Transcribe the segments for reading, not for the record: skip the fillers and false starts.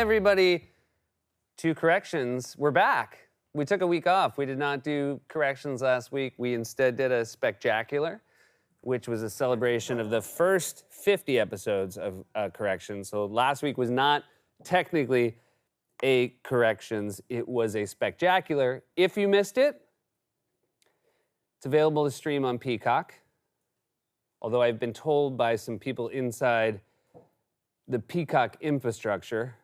everybody to Corrections. We're back. We took a week off. We did not do Corrections last week. We instead did a Spectacular, which was a celebration of the first 50 episodes of Corrections. So last week was not technically a Corrections. It was a Spectacular. If you missed it, it's available to stream on Peacock. Although I've been told by some people inside the Peacock infrastructure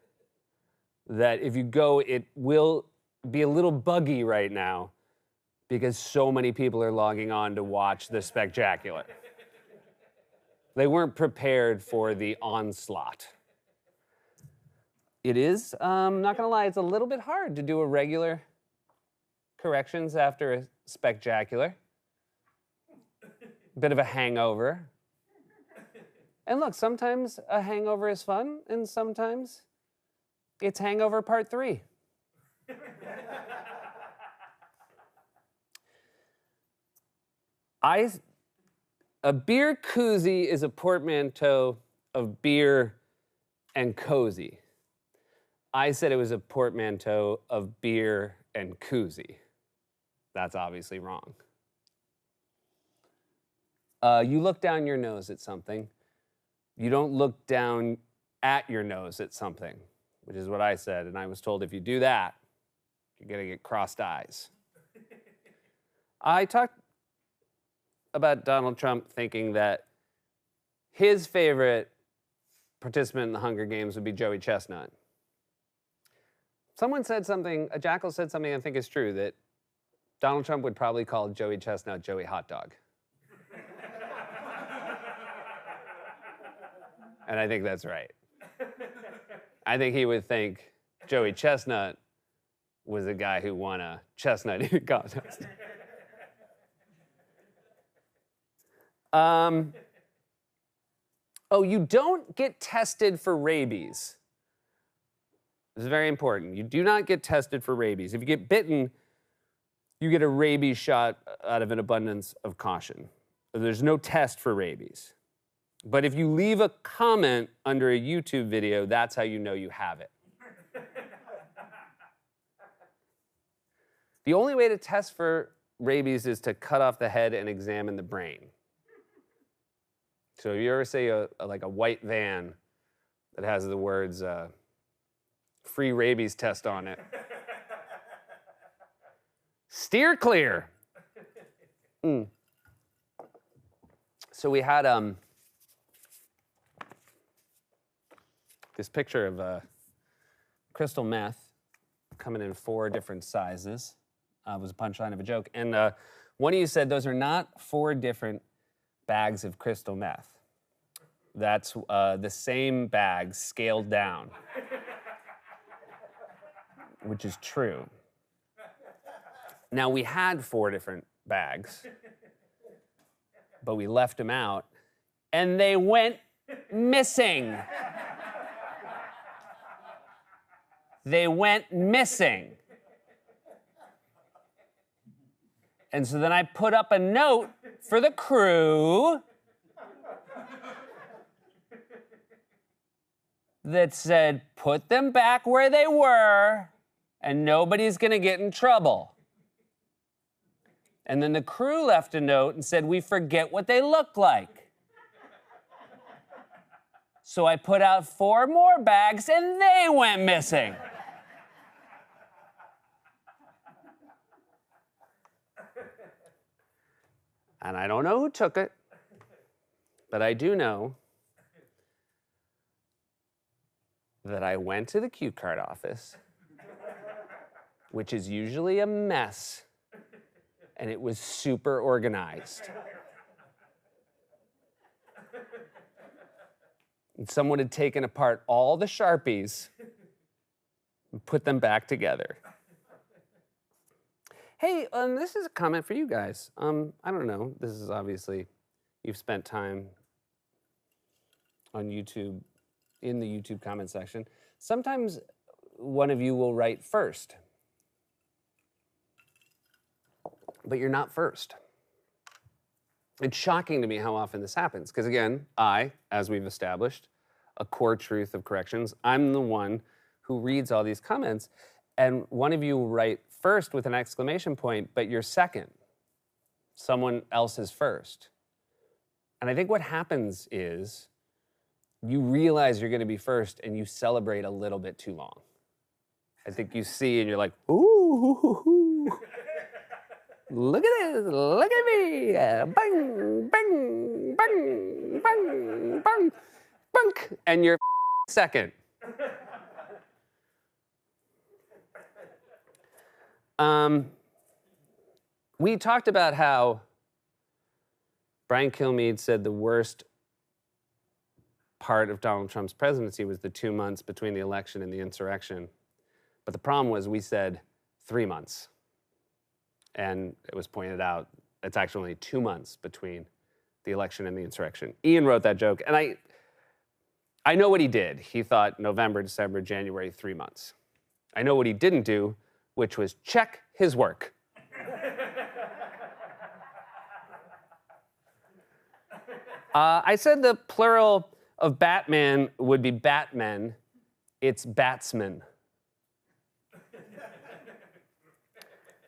that if you go, it will be a little buggy right now because so many people are logging on to watch the Spectacular. They weren't prepared for the onslaught. It is, not gonna lie, it's a little bit hard to do a regular Corrections after a Spectacular. Bit of a hangover. And look, sometimes a hangover is fun, and sometimes it's Hangover Part 3. A beer koozie is a portmanteau of beer and cozy. I said it was a portmanteau of beer and koozie. That's obviously wrong. You look down your nose at something. You don't look down at your nose at something, which is what I said. And I was told if you do that, you're going to get crossed eyes. I talked about Donald Trump thinking that his favorite participant in the Hunger Games would be Joey Chestnut. Someone said something, a jackal said something I think is true, that Donald Trump would probably call Joey Chestnut Joey Hot Dog. And I think that's right. I think he would think Joey Chestnut was a guy who won a chestnut eating contest. Oh, you don't get tested for rabies. This is very important. You do not get tested for rabies. If you get bitten, you get a rabies shot out of an abundance of caution. There's no test for rabies. But if you leave a comment under a YouTube video, that's how you know you have it. The only way to test for rabies is to cut off the head and examine the brain. So if you ever see like a white van that has the words free rabies test on it, steer clear. So we had this picture of crystal meth coming in 4 different sizes. Was a punchline of a joke. And one of you said those are not 4 different bags of crystal meth. That's the same bag scaled down, which is true. Now, we had 4 different bags, but we left them out, and they went missing. They went missing. And so then I put up a note for the crew that said, put them back where they were, and nobody's gonna get in trouble. And then the crew left a note and said, we forget what they look like. So I put out 4 more bags, and they went missing. And I don't know who took it, but I do know that I went to the cue card office, which is usually a mess, and it was super organized. And someone had taken apart all the Sharpies and put them back together. Hey, this is a comment for you guys. I don't know. This is obviously, you've spent time on YouTube, in the YouTube comment section. Sometimes one of you will write first, but you're not first. It's shocking to me how often this happens, because again, as we've established, a core truth of Corrections, I'm the one who reads all these comments, and one of you will write first with an exclamation point, but you're second. Someone else is first. And I think what happens is you realize you're going to be first and you celebrate a little bit too long. I think you see and you're like, ooh, look at this, look at me, bang, bang, bang, bang, bang, bunk, and you're second. We talked about how Brian Kilmeade said the worst part of Donald Trump's presidency was the 2 months between the election and the insurrection. But the problem was we said 3 months. And it was pointed out it's actually only 2 months between the election and the insurrection. Ian wrote that joke, and I know what he did. He thought November, December, January, 3 months. I know what he didn't do, which was check his work. I said the plural of Batman would be Batmen. It's Batsmen.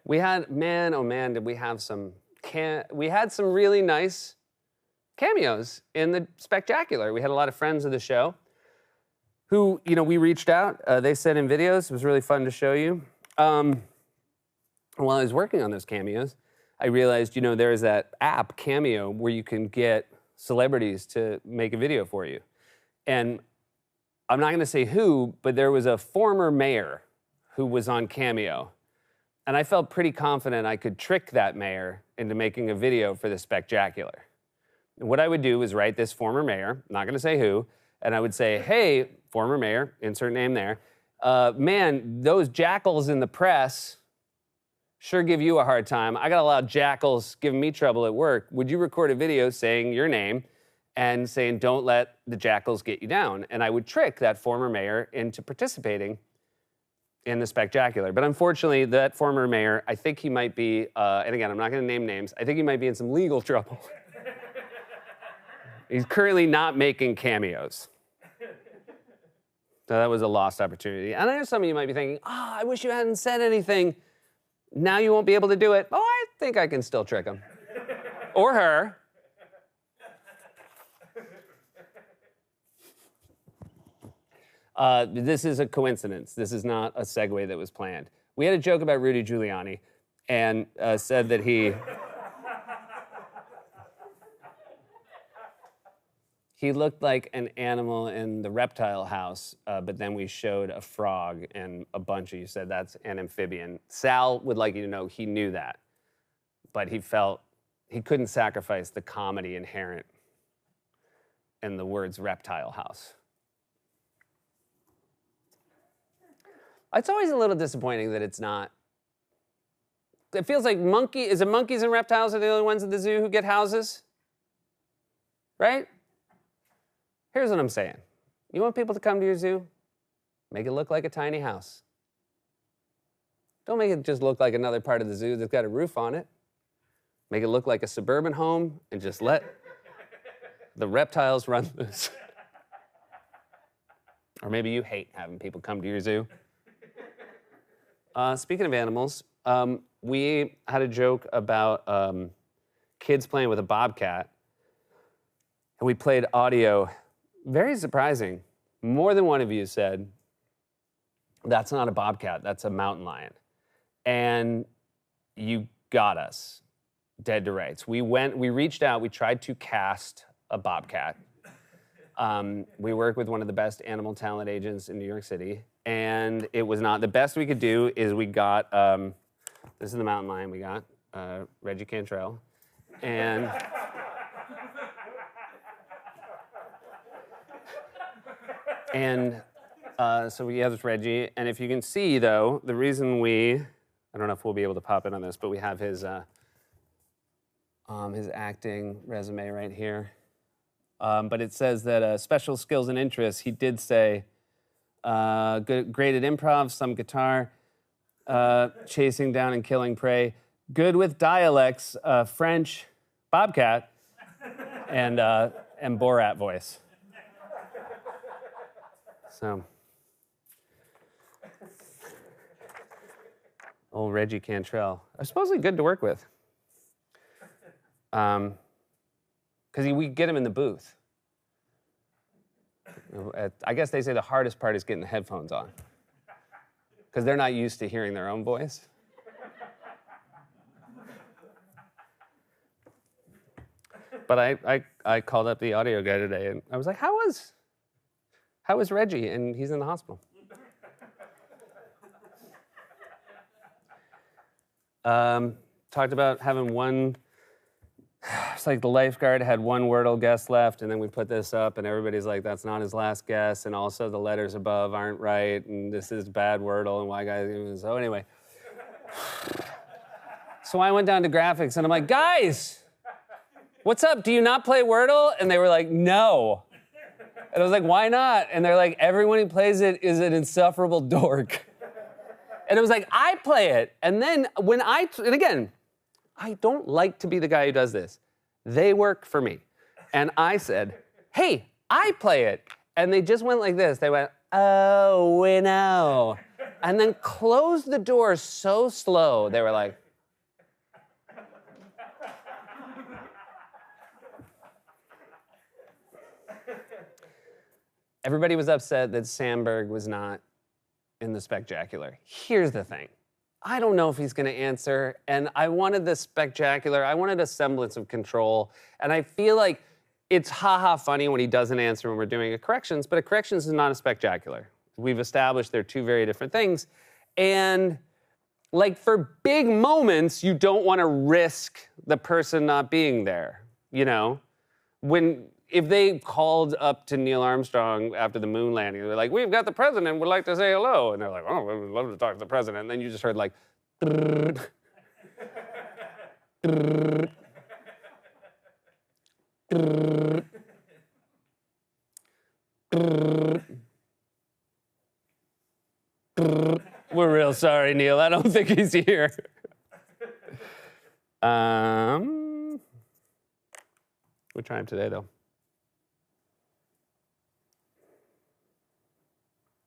We had, man, oh man, did we have some, we had some really nice cameos in the Spectacular. We had a lot of friends of the show who, you know, we reached out. They sent in videos. It was really fun to show you. While I was working on those cameos, I realized, you know, there's that app, Cameo, where you can get celebrities to make a video for you. And I'm not going to say who, but there was a former mayor who was on Cameo. And I felt pretty confident I could trick that mayor into making a video for the Spectacular. And what I would do is write this former mayor, I'm not going to say who, and I would say, hey, former mayor, insert name there, man, those jackals in the press sure give you a hard time. I got a lot of jackals giving me trouble at work. Would you record a video saying your name and saying, don't let the jackals get you down? And I would trick that former mayor into participating in the Spectacular. But unfortunately, that former mayor, I think he might be, and again, I'm not going to name names, I think he might be in some legal trouble. He's currently not making cameos. So that was a lost opportunity. And I know some of you might be thinking, I wish you hadn't said anything. Now you won't be able to do it. Oh, I think I can still trick him. Or her. This is a coincidence. This is not a segue that was planned. We had a joke about Rudy Giuliani and said that he looked like an animal in the reptile house, but then we showed a frog, and a bunch of you said that's an amphibian. Sal would like you to know he knew that, but he felt he couldn't sacrifice the comedy inherent in the words reptile house. It's always a little disappointing that it's not. It feels like is it monkeys and reptiles are the only ones at the zoo who get houses? Right? Here's what I'm saying. You want people to come to your zoo? Make it look like a tiny house. Don't make it just look like another part of the zoo that's got a roof on it. Make it look like a suburban home and just let the reptiles run loose. Or maybe you hate having people come to your zoo. Speaking of animals, we had a joke about kids playing with a bobcat. And we played audio. Very surprising. More than one of you said, that's not a bobcat, that's a mountain lion. And you got us dead to rights. We reached out, we tried to cast a bobcat. We work with one of the best animal talent agents in New York City, and it was not. The best we could do is we got, this is the mountain lion we got, Reggie Cantrell, and so we have this Reggie, and if you can see, though, the reason I don't know if we'll be able to pop in on this, but we have his acting resume right here. But it says that special skills and interests, he did say, great at improv, some guitar, chasing down and killing prey, good with dialects, French, bobcat, and Borat voice. So, Old Reggie Cantrell. Supposedly good to work with. Because we get him in the booth. I guess they say the hardest part is getting the headphones on. Because they're not used to hearing their own voice. But I called up the audio guy today, and I was like, how was Reggie? And he's in the hospital. Talked about having one, it's like the lifeguard had one Wordle guess left, and then we put this up, and everybody's like, that's not his last guess, and also the letters above aren't right, and this is bad Wordle, and why guys, so anyway. So I went down to graphics, and I'm like, guys, what's up? Do you not play Wordle? And they were like, no. And I was like, why not? And they're like, everyone who plays it is an insufferable dork. And it was like, I play it. And then and again, I don't like to be the guy who does this. They work for me. And I said, hey, I play it. And they just went like this. They went, oh, we know. And then closed the door so slow, they were like, everybody was upset that Sandberg was not in the spectacular. Here's the thing. I don't know if he's going to answer, and I wanted the spectacular. I wanted a semblance of control, and I feel like it's ha-ha funny when he doesn't answer when we're doing a corrections, but a corrections is not a spectacular. We've established they're two very different things, and like for big moments, you don't want to risk the person not being there, you know? If they called up to Neil Armstrong after the moon landing, they're like, we've got the president, would like to say hello. And they're like, oh, we'd love to talk to the president. And then you just heard like, we're real sorry, Neil. I don't think he's here. We'll try him today, though.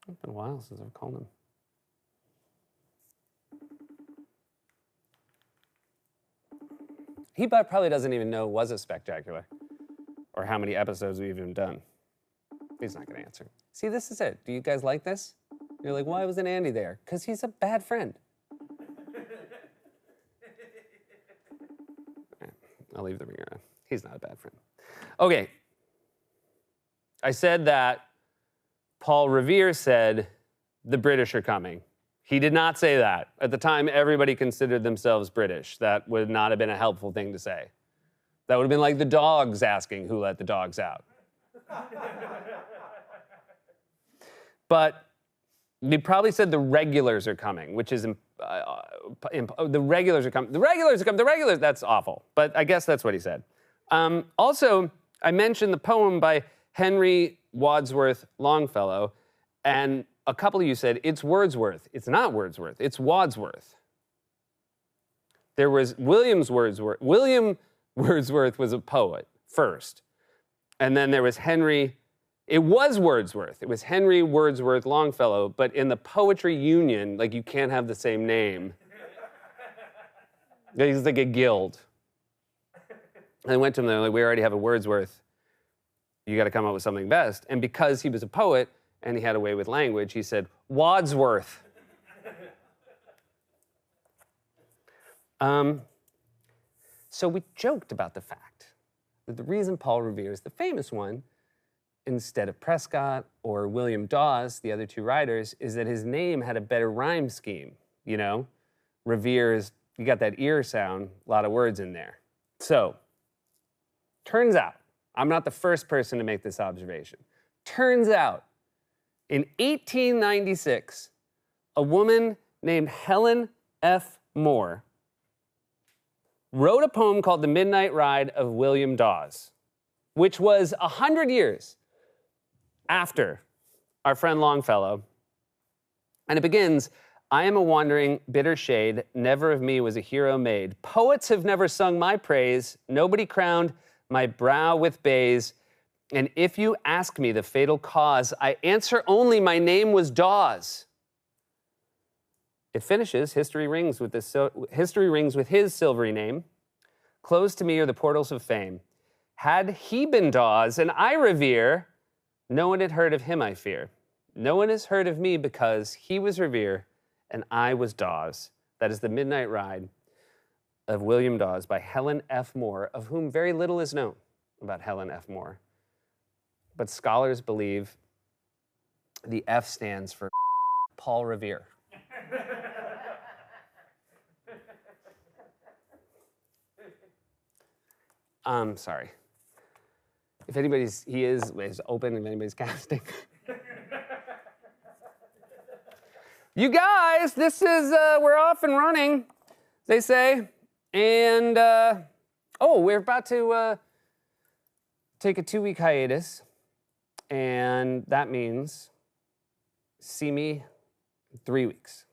It's been a while since I've called him. He probably doesn't even know it was a spectacular or how many episodes we've even done. He's not going to answer. See, this is it. Do you guys like this? You're like, why wasn't Andy there? Because he's a bad friend. Right, I'll leave the ringer on. He's not a bad friend. Okay. I said that Paul Revere said, the British are coming. He did not say that. At the time, everybody considered themselves British. That would not have been a helpful thing to say. That would have been like the dogs asking who let the dogs out. But he probably said the regulars are coming, which is, the regulars are coming. The regulars are coming, the regulars, that's awful. But I guess that's what he said. Also, I mentioned the poem by Henry Wadsworth Longfellow, and a couple of you said, it's Wordsworth. It's not Wordsworth, it's Wadsworth. There was William Wordsworth was a poet first, and then there was Henry, it was Wordsworth. It was Henry Wordsworth Longfellow, but in the poetry union, like you can't have the same name. He's like a guild. And I went to him, they're like, we already have a Wordsworth. You got to come up with something best. And because he was a poet and he had a way with language, he said, Wadsworth. So we joked about the fact that the reason Paul Revere is the famous one, instead of Prescott or William Dawes, the other two writers, is that his name had a better rhyme scheme, you know? Revere is, you got that ear sound, a lot of words in there. So, turns out, I'm not the first person to make this observation. Turns out, in 1896, a woman named Helen F. Moore wrote a poem called The Midnight Ride of William Dawes, which was 100 years after our friend Longfellow. And it begins, I am a wandering, bitter shade, never of me was a hero made. Poets have never sung my praise, nobody crowned my brow with bays. And if you ask me the fatal cause, I answer only my name was Dawes. It finishes, history rings with his silvery name. Closed to me are the portals of fame. Had he been Dawes, and I revere, no one had heard of him, I fear. No one has heard of me because he was Revere and I was Dawes. That is The Midnight Ride of William Dawes by Helen F. Moore, of whom very little is known about Helen F. Moore. But scholars believe the F stands for Paul Revere. I'm sorry. If he is open, if anybody's casting. You guys, this is, we're off and running, they say. And, we're about to take a 2-week hiatus. And that means see me in 3 weeks.